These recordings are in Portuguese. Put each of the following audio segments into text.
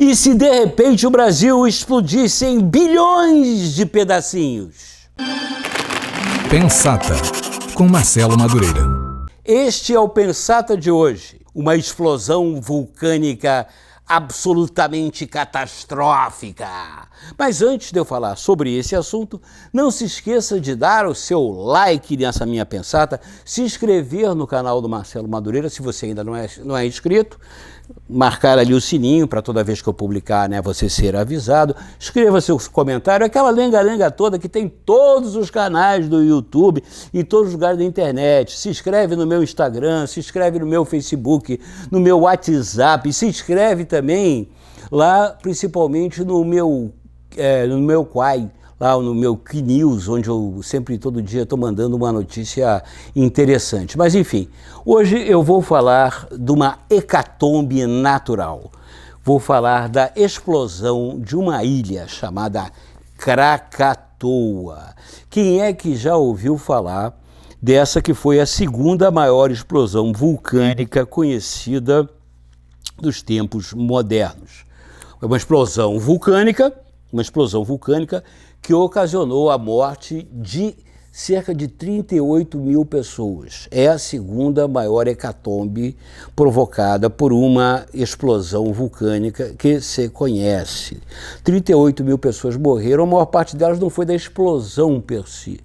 E se de repente o Brasil explodisse em bilhões de pedacinhos? Pensata, com Marcelo Madureira. Este é o Pensata de hoje, uma explosão vulcânica absolutamente catastrófica. Mas antes de eu falar sobre esse assunto, não se esqueça de dar o seu like nessa minha pensata, se inscrever no canal do Marcelo Madureira, se você ainda não é inscrito, marcar ali o sininho para toda vez que eu publicar, né, você ser avisado, escreva seu comentário, aquela lenga-lenga toda que tem todos os canais do YouTube e todos os lugares da internet. Se inscreve no meu Instagram, se inscreve no meu Facebook, no meu WhatsApp, se inscreve também lá, principalmente no meu Quai, lá no meu QNews, onde eu sempre, todo dia, estou mandando uma notícia interessante. Mas, enfim, hoje eu vou falar de uma hecatombe natural. Vou falar da explosão de uma ilha chamada Krakatoa. Quem é que já ouviu falar dessa que foi a segunda maior explosão vulcânica conhecida dos tempos modernos? É uma explosão vulcânica que ocasionou a morte de cerca de 38 mil pessoas. É a segunda maior hecatombe provocada por uma explosão vulcânica que se conhece. 38 mil pessoas morreram, a maior parte delas não foi da explosão per si,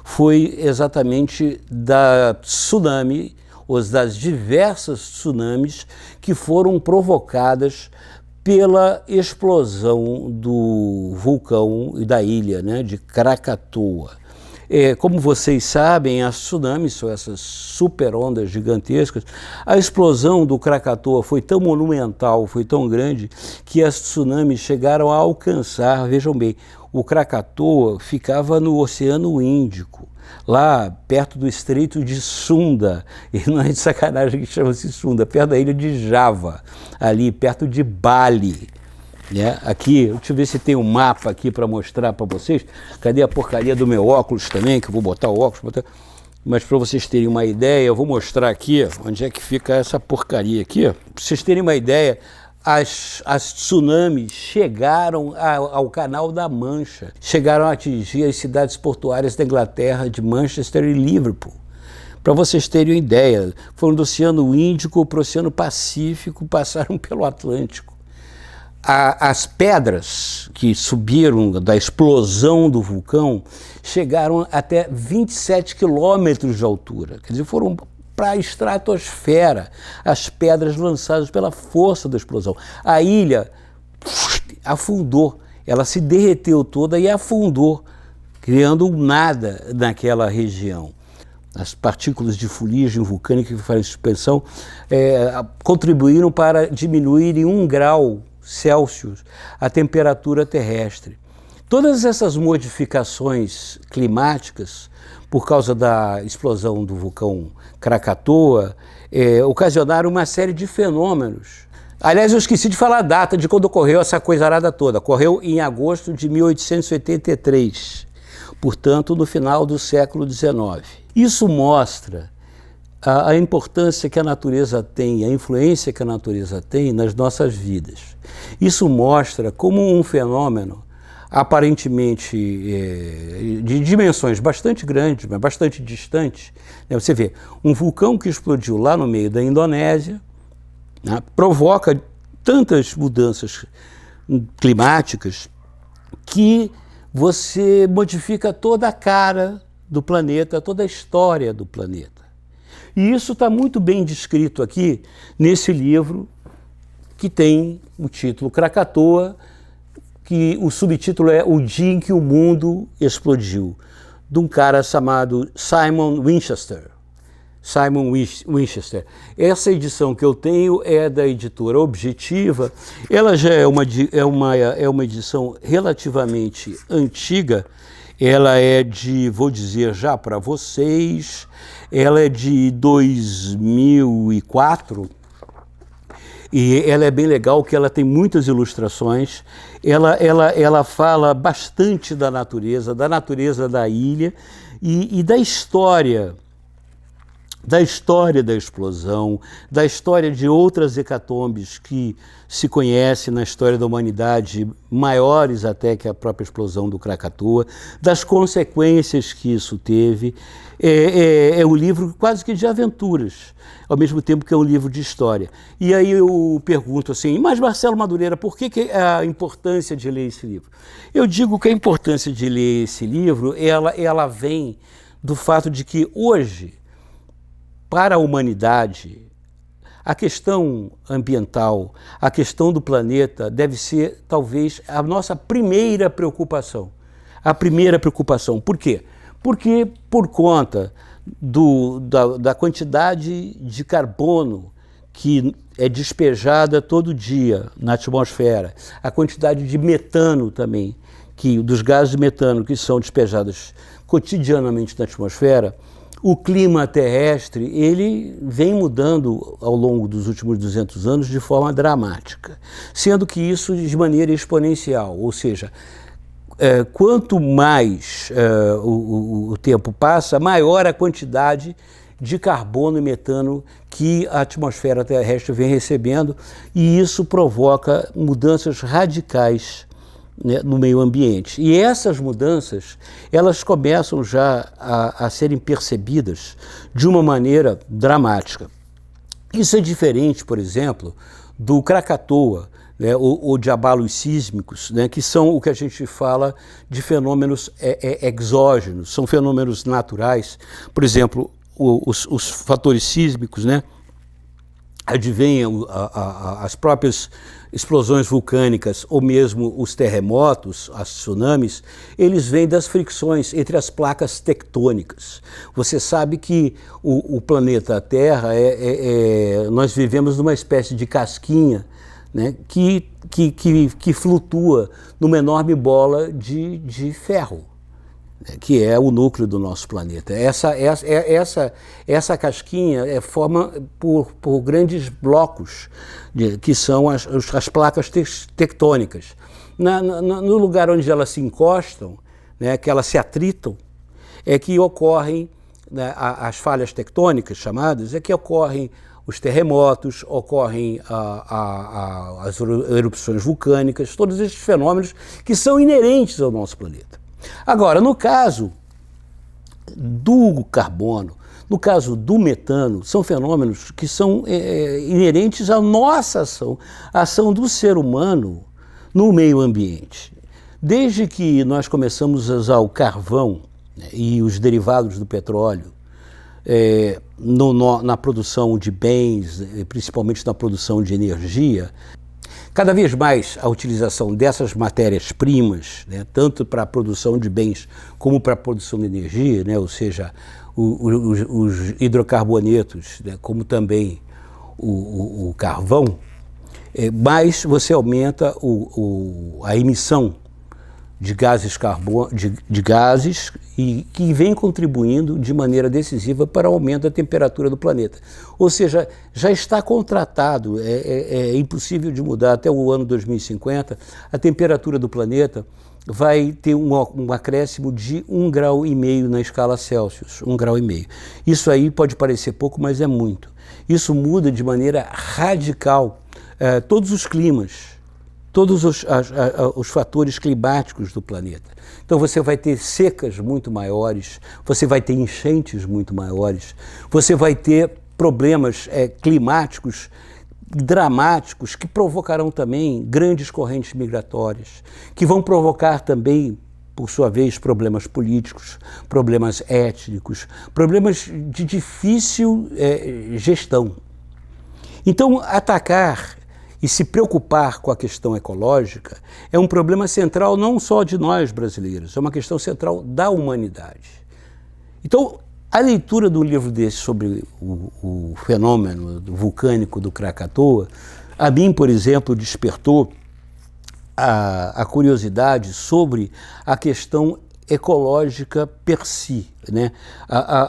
foi exatamente da tsunami, ou das diversas tsunamis que foram provocadas pela explosão do vulcão e da ilha, né, de Krakatoa. Como vocês sabem, as tsunamis são essas super ondas gigantescas. A explosão do Krakatoa foi tão monumental, foi tão grande, que as tsunamis chegaram a alcançar, vejam bem, o Krakatoa ficava no Oceano Índico, lá perto do Estreito de Sunda, e não é de sacanagem que chama-se Sunda, perto da ilha de Java, ali perto de Bali. Né? Aqui, deixa eu ver se tem um mapa aqui para mostrar para vocês. Cadê a porcaria do meu óculos também, que eu vou botar o óculos, mas para vocês terem uma ideia, eu vou mostrar aqui onde é que fica essa porcaria aqui. Para vocês terem uma ideia, as tsunamis chegaram ao Canal da Mancha, chegaram a atingir as cidades portuárias da Inglaterra, de Manchester e Liverpool. Para vocês terem uma ideia, foram do Oceano Índico para o Oceano Pacífico, passaram pelo Atlântico. As pedras que subiram da explosão do vulcão chegaram até 27 quilômetros de altura, quer dizer, foram para a estratosfera, as pedras lançadas pela força da explosão. A ilha afundou, ela se derreteu toda e afundou, criando um nada naquela região. As partículas de fuligem vulcânica que fazem suspensão contribuíram para diminuir em 1 grau Celsius a temperatura terrestre. Todas essas modificações climáticas, por causa da explosão do vulcão Krakatoa, ocasionaram uma série de fenômenos. Aliás, eu esqueci de falar a data de quando ocorreu essa coisarada toda. Ocorreu em agosto de 1883, portanto, no final do século XIX. Isso mostra a importância que a natureza tem, a influência que a natureza tem nas nossas vidas. Isso mostra como um fenômeno aparentemente de dimensões bastante grandes, mas bastante distantes, né? Você vê, um vulcão que explodiu lá no meio da Indonésia, né, provoca tantas mudanças climáticas que você modifica toda a cara do planeta, toda a história do planeta. E isso está muito bem descrito aqui nesse livro que tem o título Krakatoa, que o subtítulo é O Dia em que o Mundo Explodiu, de um cara chamado Simon Winchester. Simon Winchester. Essa edição que eu tenho é da editora Objetiva. Ela já é uma edição relativamente antiga. Ela é vou dizer já para vocês, ela é de 2004. E ela é bem legal, que ela tem muitas ilustrações, ela fala bastante da natureza da ilha e da história da história da explosão, da história de outras hecatombes que se conhecem na história da humanidade, maiores até que a própria explosão do Krakatoa, das consequências que isso teve. É um livro quase que de aventuras, ao mesmo tempo que é um livro de história. E aí eu pergunto assim, mas Marcelo Madureira, por que a importância de ler esse livro? Eu digo que a importância de ler esse livro, ela vem do fato de que hoje, para a humanidade, a questão ambiental, a questão do planeta deve ser talvez a nossa primeira preocupação. A primeira preocupação. Por quê? Porque por conta da quantidade de carbono que é despejada todo dia na atmosfera, a quantidade de metano também, dos gases de metano que são despejados cotidianamente na atmosfera, o clima terrestre ele vem mudando ao longo dos últimos 200 anos de forma dramática, sendo que isso de maneira exponencial, ou seja, quanto mais o tempo passa, maior a quantidade de carbono e metano que a atmosfera terrestre vem recebendo, e isso provoca mudanças radicais, né, no meio ambiente. E essas mudanças, elas começam já a serem percebidas de uma maneira dramática. Isso é diferente, por exemplo, do Krakatoa, né, ou de abalos sísmicos, né, que são o que a gente fala de fenômenos exógenos, são fenômenos naturais. Por exemplo, os fatores sísmicos, né, advêm as próprias explosões vulcânicas ou mesmo os terremotos, as tsunamis, eles vêm das fricções entre as placas tectônicas. Você sabe que o planeta Terra, nós vivemos numa espécie de casquinha, né, que flutua numa enorme bola de ferro, que é o núcleo do nosso planeta. Essa casquinha é forma por grandes blocos, que são as placas tectônicas. No lugar onde elas se encostam, né, que elas se atritam, é que ocorrem, né, as falhas tectônicas chamadas, é que ocorrem os terremotos, ocorrem as erupções vulcânicas, todos esses fenômenos que são inerentes ao nosso planeta. Agora, no caso do carbono, no caso do metano, são fenômenos que são inerentes à nossa ação, a ação do ser humano no meio ambiente. Desde que nós começamos a usar o carvão, né, e os derivados do petróleo na produção de bens, principalmente na produção de energia, cada vez mais a utilização dessas matérias-primas, né, tanto para a produção de bens como para a produção de energia, né, ou seja, os hidrocarbonetos, né, como também o carvão, mais você aumenta a emissão de gases de gases e que vem contribuindo de maneira decisiva para o aumento da temperatura do planeta. Ou seja, já está contratado, é impossível de mudar. Até o ano 2050, a temperatura do planeta vai ter um acréscimo de 1,5 grau na escala Celsius, 1,5 grau. Isso aí pode parecer pouco, mas é muito. Isso muda de maneira radical todos os climas, todos os fatores climáticos do planeta. Então você vai ter secas muito maiores, você vai ter enchentes muito maiores, você vai ter problemas climáticos dramáticos que provocarão também grandes correntes migratórias, que vão provocar também, por sua vez, problemas políticos, problemas étnicos, problemas de difícil gestão. Então, atacar e se preocupar com a questão ecológica é um problema central não só de nós brasileiros, é uma questão central da humanidade. Então, a leitura de um livro desse sobre o fenômeno vulcânico do Krakatoa, a mim, por exemplo, despertou a curiosidade sobre a questão ecológica per si, né?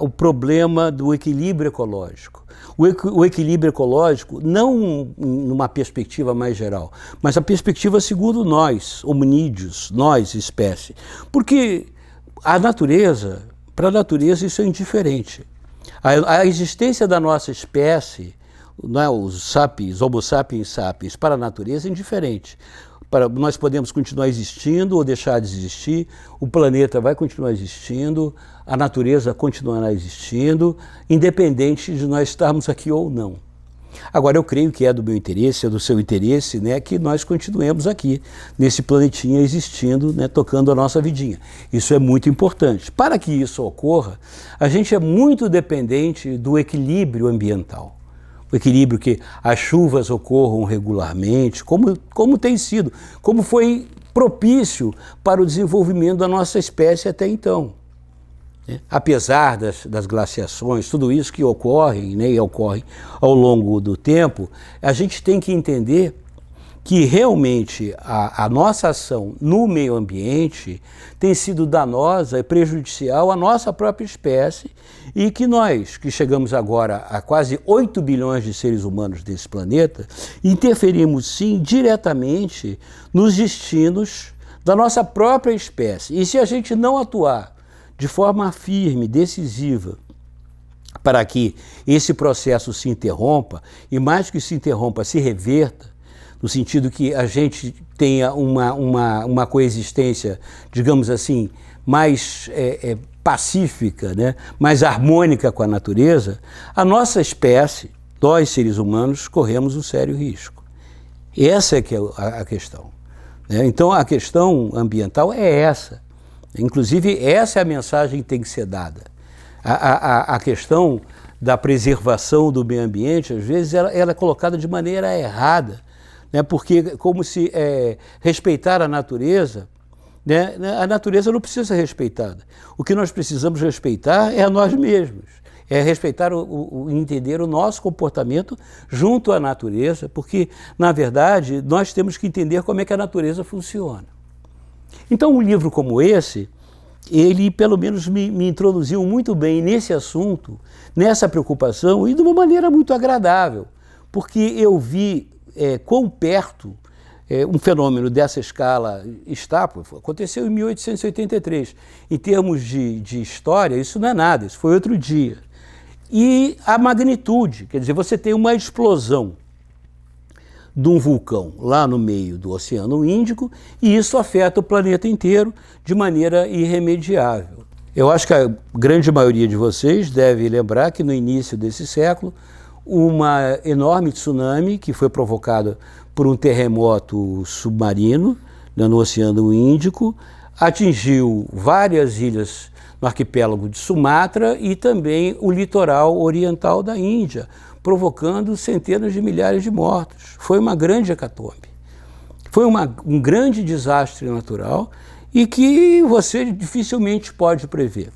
O problema do equilíbrio ecológico. O equilíbrio ecológico, não numa perspectiva mais geral, mas a perspectiva segundo nós, hominídeos, nós, espécie. Porque a natureza, para a natureza isso é indiferente. A existência da nossa espécie, não é, os sapiens, Homo sapiens sapiens, para a natureza é indiferente. Nós podemos continuar existindo ou deixar de existir, o planeta vai continuar existindo, a natureza continuará existindo, independente de nós estarmos aqui ou não. Agora, eu creio que é do meu interesse, é do seu interesse, né, que nós continuemos aqui, nesse planetinha existindo, né, tocando a nossa vidinha. Isso é muito importante. Para que isso ocorra, a gente é muito dependente do equilíbrio ambiental. O equilíbrio que as chuvas ocorram regularmente, como tem sido, como foi propício para o desenvolvimento da nossa espécie até então. Apesar das glaciações, tudo isso que ocorre, né, e ocorre ao longo do tempo, a gente tem que entender que realmente a nossa ação no meio ambiente tem sido danosa e prejudicial à nossa própria espécie e que nós, que chegamos agora a quase 8 bilhões de seres humanos desse planeta, interferimos sim diretamente nos destinos da nossa própria espécie. E se a gente não atuar de forma firme, decisiva, para que esse processo se interrompa, e mais que se interrompa, se reverta, no sentido que a gente tenha uma coexistência, digamos assim, mais pacífica, né? Mais harmônica com a natureza, a nossa espécie, nós seres humanos, corremos um sério risco. Essa é que é a questão, né? Então a questão ambiental é essa. Inclusive, essa é a mensagem que tem que ser dada. A questão da preservação do meio ambiente, às vezes, ela é colocada de maneira errada, né? Porque como se respeitar a natureza, né? A natureza não precisa ser respeitada. O que nós precisamos respeitar é a nós mesmos, é respeitar entender o nosso comportamento junto à natureza, porque, na verdade, nós temos que entender como é que a natureza funciona. Então, um livro como esse, ele pelo menos me introduziu muito bem nesse assunto, nessa preocupação e de uma maneira muito agradável, porque eu vi quão perto um fenômeno dessa escala está. Aconteceu em 1883. Em termos de história, isso não é nada, isso foi outro dia. E a magnitude, quer dizer, você tem uma explosão de um vulcão lá no meio do Oceano Índico e isso afeta o planeta inteiro de maneira irremediável. Eu acho que a grande maioria de vocês deve lembrar que no início desse século, uma enorme tsunami que foi provocada por um terremoto submarino, né, no Oceano Índico, atingiu várias ilhas no arquipélago de Sumatra e também o litoral oriental da Índia, provocando centenas de milhares de mortos. Foi uma grande hecatombe. Foi um grande desastre natural e que você dificilmente pode prever.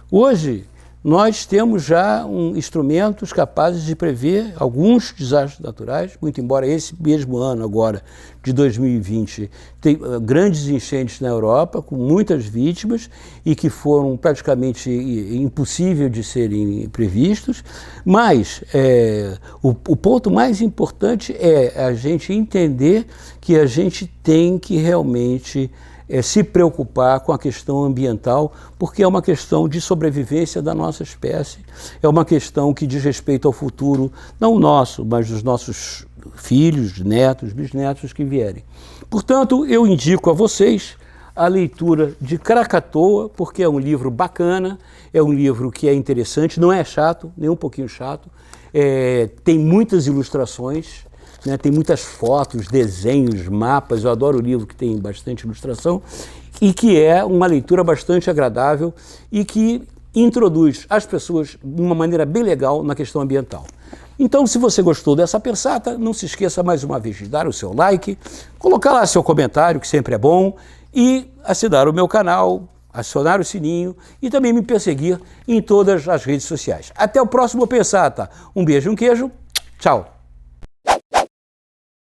Hoje, nós temos já instrumentos capazes de prever alguns desastres naturais, muito embora esse mesmo ano agora, de 2020, tem grandes enchentes na Europa, com muitas vítimas e que foram praticamente impossíveis de serem previstos, mas o ponto mais importante é a gente entender que a gente tem que realmente se preocupar com a questão ambiental, porque é uma questão de sobrevivência da nossa espécie, é uma questão que diz respeito ao futuro, não nosso, mas dos nossos filhos, netos, bisnetos que vierem. Portanto, eu indico a vocês a leitura de Krakatoa, porque é um livro bacana, é um livro que é interessante, não é chato, nem um pouquinho chato, tem muitas ilustrações, né, tem muitas fotos, desenhos, mapas. Eu adoro o livro que tem bastante ilustração e que é uma leitura bastante agradável e que introduz as pessoas de uma maneira bem legal na questão ambiental. Então, se você gostou dessa pensata, não se esqueça mais uma vez de dar o seu like, colocar lá seu comentário, que sempre é bom, e assinar o meu canal, acionar o sininho e também me perseguir em todas as redes sociais. Até o próximo Pensata. Um beijo e um queijo. Tchau.